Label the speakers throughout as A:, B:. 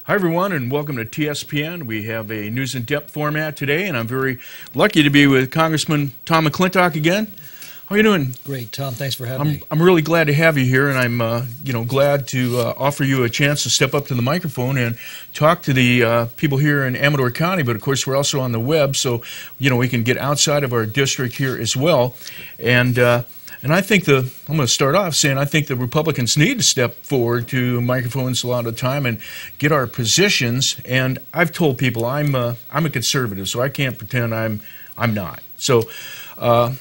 A: Hi, everyone, and welcome to TSPN. We have a news in depth format today, and I'm very lucky to be with Congressman Tom McClintock again. How are you doing?
B: Great, Tom. Thanks for having me.
A: I'm really glad to have you here, and I'm glad to offer you a chance to step up to the microphone and talk to the people here in Amador County. But of course, we're also on the web, so we can get outside of our district here as well. And I think I'm going to start off saying I think the Republicans need to step forward to microphones a lot of the time and get our positions. And I've told people I'm a conservative, so I can't pretend I'm not. So the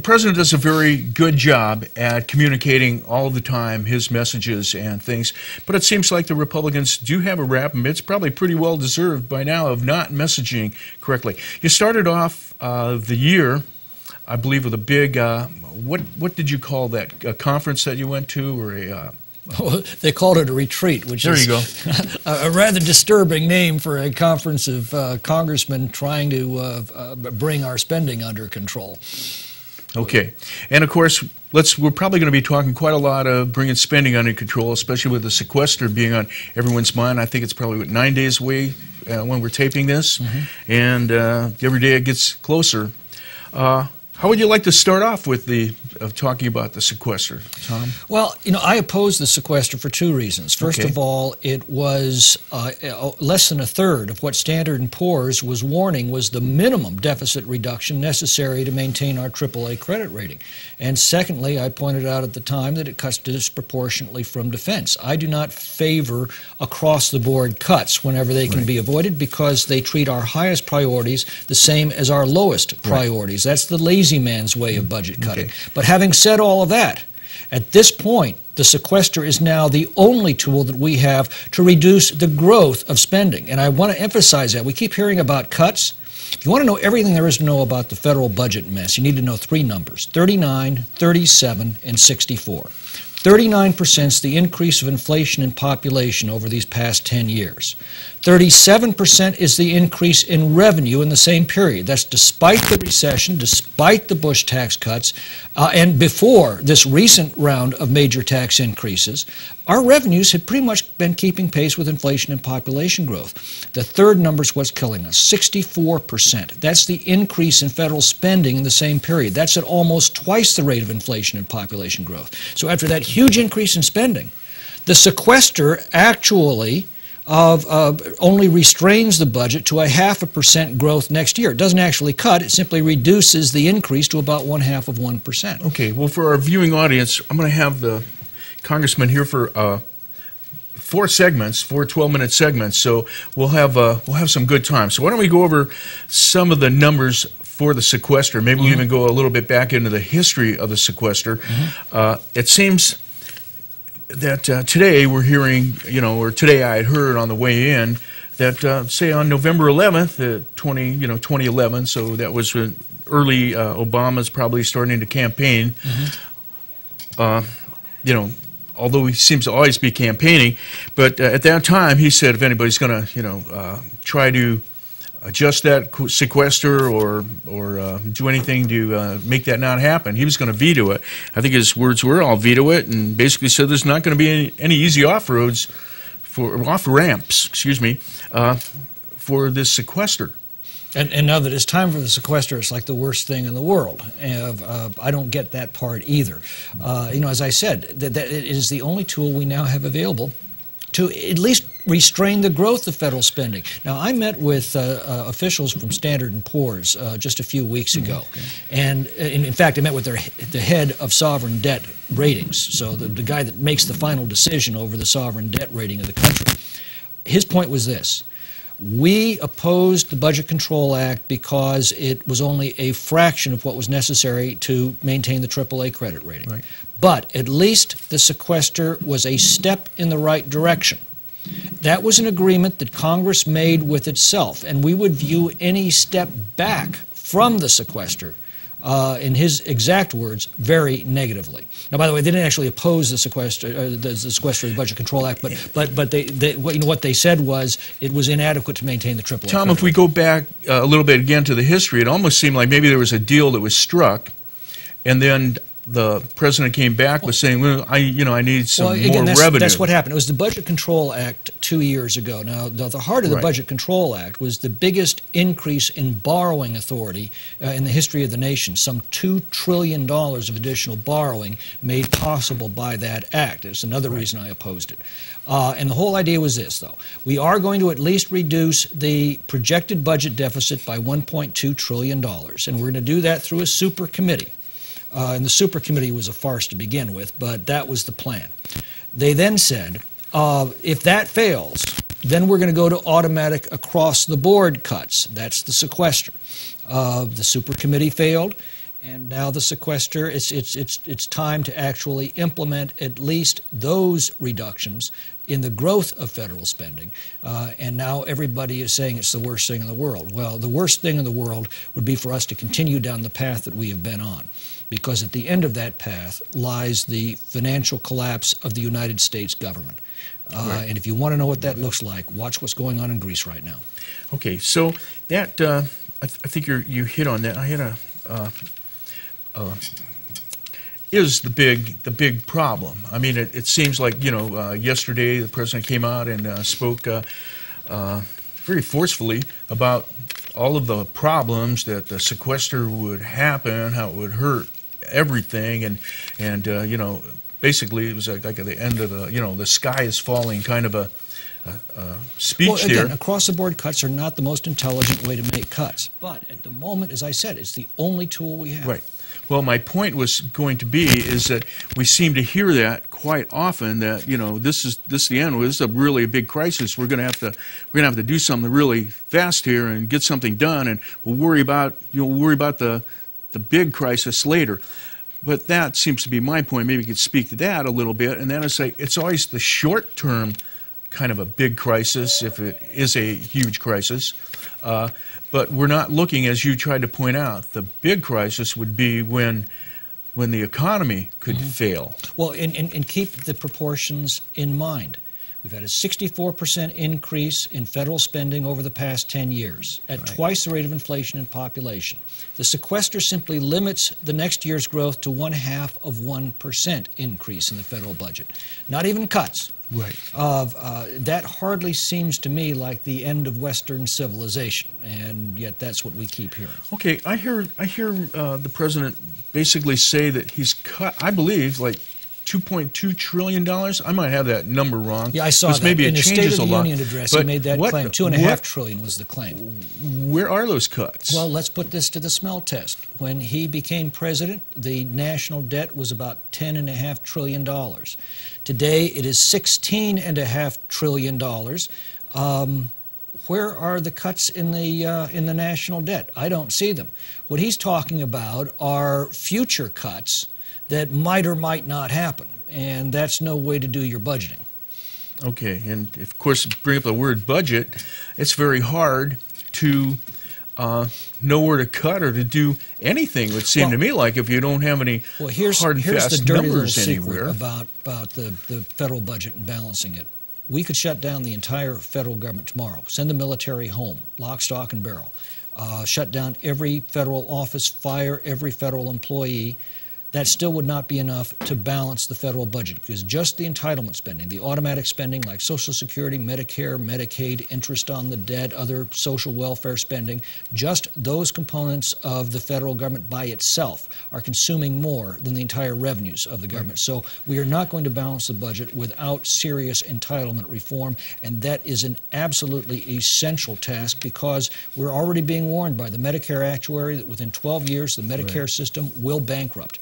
A: president does a very good job at communicating all the time his messages and things. But it seems like the Republicans do have a rap, and it's probably pretty well deserved by now, of not messaging correctly. You started off the year, I believe, with a big, what did you call that, a conference that you went to, or a...
B: They called it a retreat, which is a rather disturbing name for a conference of congressmen trying to bring our spending under control.
A: Okay. And of course, we're probably going to be talking quite a lot of bringing spending under control, especially with the sequester being on everyone's mind. I think it's probably 9 days away when we're taping this, and every day it gets closer. How would you like to start off with talking about the sequester, Tom?
B: Well, I oppose the sequester for two reasons. First of all, it was less than a third of what Standard & Poor's was warning was the minimum deficit reduction necessary to maintain our AAA credit rating. And secondly, I pointed out at the time that it cuts disproportionately from defense. I do not favor across-the-board cuts whenever they can be avoided, because they treat our highest priorities the same as our lowest priorities. That's the lazy man's way of budget cutting. But having said all of that, at this point, the sequester is now the only tool that we have to reduce the growth of spending. And I want to emphasize that. We keep hearing about cuts. If you want to know everything there is to know about the federal budget mess, you need to know three numbers: 39, 37, and 64. 39% is the increase of inflation in population over these past 10 years. 37% is the increase in revenue in the same period. That's despite the recession, despite the Bush tax cuts, and before this recent round of major tax increases. Our revenues had pretty much been keeping pace with inflation and population growth. The third number is what's killing us: 64%. That's the increase in federal spending in the same period. That's at almost twice the rate of inflation and population growth. So after that huge increase in spending, the sequester actually only restrains the budget to 0.5% growth next year. It doesn't actually cut. It simply reduces the increase to about 0.5%.
A: Okay. Well, for our viewing audience, I'm going to have the Congressman here for four 12-minute segments. So we'll have some good time. So why don't we go over some of the numbers for the sequester? Maybe we'll even go a little bit back into the history of the sequester. It seems that today we're hearing, or today I had heard on the way in that, say on November 11th, 2011, so that was when early Obama's probably starting to campaign, although he seems to always be campaigning, but at that time he said if anybody's going to, try to adjust that sequester or do anything to make that not happen, he was going to veto it. I think his words were, "I'll veto it," and basically said there's not going to be any easy off-ramps, for this sequester.
B: And now that it's time for the sequester, it's like the worst thing in the world. I don't get that part either. As I said, that it is the only tool we now have available to at least restrain the growth of federal spending. Now, I met with officials from Standard & Poor's just a few weeks ago. And in fact, I met with the head of sovereign debt ratings, so the guy that makes the final decision over the sovereign debt rating of the country. His point was this: we opposed the Budget Control Act because it was only a fraction of what was necessary to maintain the AAA credit rating. But at least the sequester was a step in the right direction. That was an agreement that Congress made with itself, and we would view any step back from the sequester, in his exact words, very negatively. Now, by the way, they didn't actually oppose the sequester of the Budget Control Act, but what they said was it was inadequate to maintain the AAA.
A: Tom, if we go back a little bit again to the history, it almost seemed like maybe there was a deal that was struck, and then the president came back with saying, well, I need some more revenue.
B: That's what happened. It was the Budget Control Act 2 years ago. Now, the heart of the Budget Control Act was the biggest increase in borrowing authority in the history of the nation, some $2 trillion of additional borrowing made possible by that act. It's another reason I opposed it. And the whole idea was this, though. We are going to at least reduce the projected budget deficit by $1.2 trillion, and we're going to do that through a super committee. And the super committee was a farce to begin with, but that was the plan. They then said, if that fails, then we're going to go to automatic across-the-board cuts. That's the sequester. The super committee failed, and now the sequester, it's time to actually implement at least those reductions in the growth of federal spending. And now everybody is saying it's the worst thing in the world. Well, the worst thing in the world would be for us to continue down the path that we have been on, because at the end of that path lies the financial collapse of the United States government. And if you want to know what that looks like, watch what's going on in Greece right now.
A: Okay, so that I think you hit on that. I had is the big problem. I mean, it seems like, yesterday the president came out and spoke very forcefully about all of the problems that the sequester would happen, how it would hurt everything, and basically it was like at the end of the sky is falling kind of a speech.
B: Well, again, across-the-board cuts are not the most intelligent way to make cuts, but at the moment, as I said, it's the only tool we have.
A: Right. Well, my point was going to be is that we seem to hear that quite often, that this is the end. This is a really big crisis. We're going to have to do something really fast here and get something done, and we'll worry about the big crisis later. But that seems to be my point. Maybe you could speak to that a little bit, and then I say it's always the short-term kind of a big crisis, if it is a huge crisis. But we're not looking, as you tried to point out, the big crisis would be when the economy could fail.
B: Well, and keep the proportions in mind. We've had a 64% increase in federal spending over the past 10 years, at twice the rate of inflation and population. The sequester simply limits the next year's growth to 0.5% increase in the federal budget. Not even cuts.
A: Right.
B: That hardly seems to me like the end of Western civilization, and yet that's what we keep hearing.
A: Okay, I hear the president basically say that he's cut, I believe, like $2.2 trillion. I might have that number wrong.
B: Yeah, I saw that.
A: Maybe
B: in
A: it
B: the
A: changes
B: State of the
A: a lot.
B: Union address, he made that claim. $2.5 trillion was the claim.
A: Where are those cuts?
B: Well, let's put this to the smell test. When he became president, the national debt was about $10.5 trillion. Today, it is $16.5 trillion. Where are the cuts in the national debt? I don't see them. What he's talking about are future cuts that might or might not happen, and that's no way to do your budgeting.
A: Okay, and of course, bring up the word budget, it's very hard to know where to cut or to do anything, it would seem to me like, if you don't have any hard and fast
B: the dirty
A: numbers
B: little
A: anywhere.
B: Secret about the federal budget and balancing it. We could shut down the entire federal government tomorrow, send the military home, lock, stock, and barrel, shut down every federal office, fire every federal employee. That still would not be enough to balance the federal budget, because just the entitlement spending, the automatic spending like Social Security, Medicare, Medicaid, interest on the debt, other social welfare spending, just those components of the federal government by itself are consuming more than the entire revenues of the government. So we are not going to balance the budget without serious entitlement reform, and that is an absolutely essential task, because we're already being warned by the Medicare actuary that within 12 years the Medicare system will bankrupt.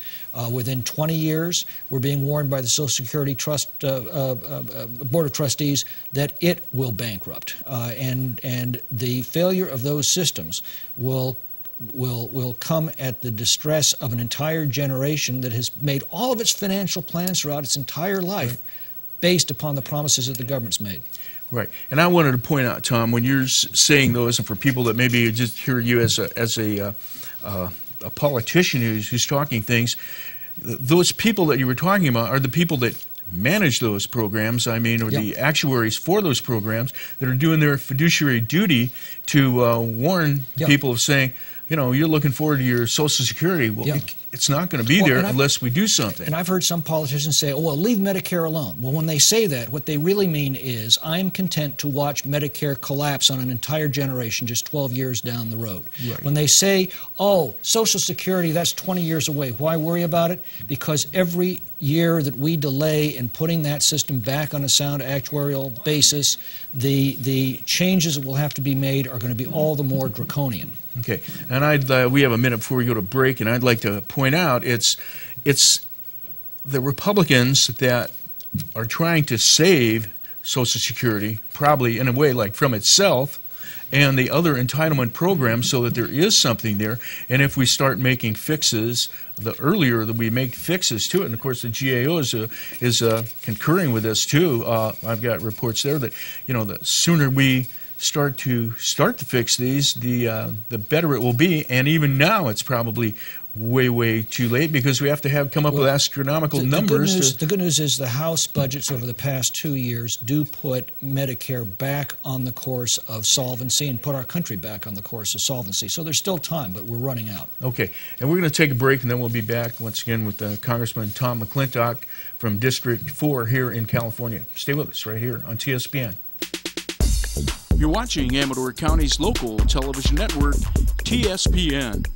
B: Within 20 years, we're being warned by the Social Security Trust Board of Trustees that it will bankrupt, and the failure of those systems will come at the distress of an entire generation that has made all of its financial plans throughout its entire life based upon the promises that the government's made.
A: Right, and I wanted to point out, Tom, when you're saying those, and for people that maybe just hear you as a politician who's talking things, those people that you were talking about are the people that manage those programs, I mean, or the actuaries for those programs that are doing their fiduciary duty to warn people of saying, you're looking forward to your Social Security. Well,
B: Yeah.
A: it's not going to be there unless we do something.
B: And I've heard some politicians say, oh, well, leave Medicare alone. Well, when they say that, what they really mean is I'm content to watch Medicare collapse on an entire generation just 12 years down the road.
A: Right.
B: When they say, oh, Social Security, that's 20 years away, why worry about it? Because every year that we delay in putting that system back on a sound actuarial basis, the changes that will have to be made are going to be all the more draconian.
A: Okay, and we have a minute before we go to break, and I'd like to point out it's the Republicans that are trying to save Social Security, probably in a way like from itself, and the other entitlement programs, so that there is something there. And if we start making fixes, the earlier that we make fixes to it, and of course the GAO is concurring with this too. I've got reports there that the sooner we start to fix these, the better it will be. And even now, it's probably way too late, because we have to come up with astronomical numbers.
B: The good news is the House budgets over the past 2 years do put Medicare back on the course of solvency and put our country back on the course of solvency. So there's still time, but we're running out. Okay,
A: and we're going to take a break, and then we'll be back once again with Congressman Tom McClintock from District 4 here in California. Stay with us right here on TSPN.
C: You're watching Amador County's local television network, TSPN.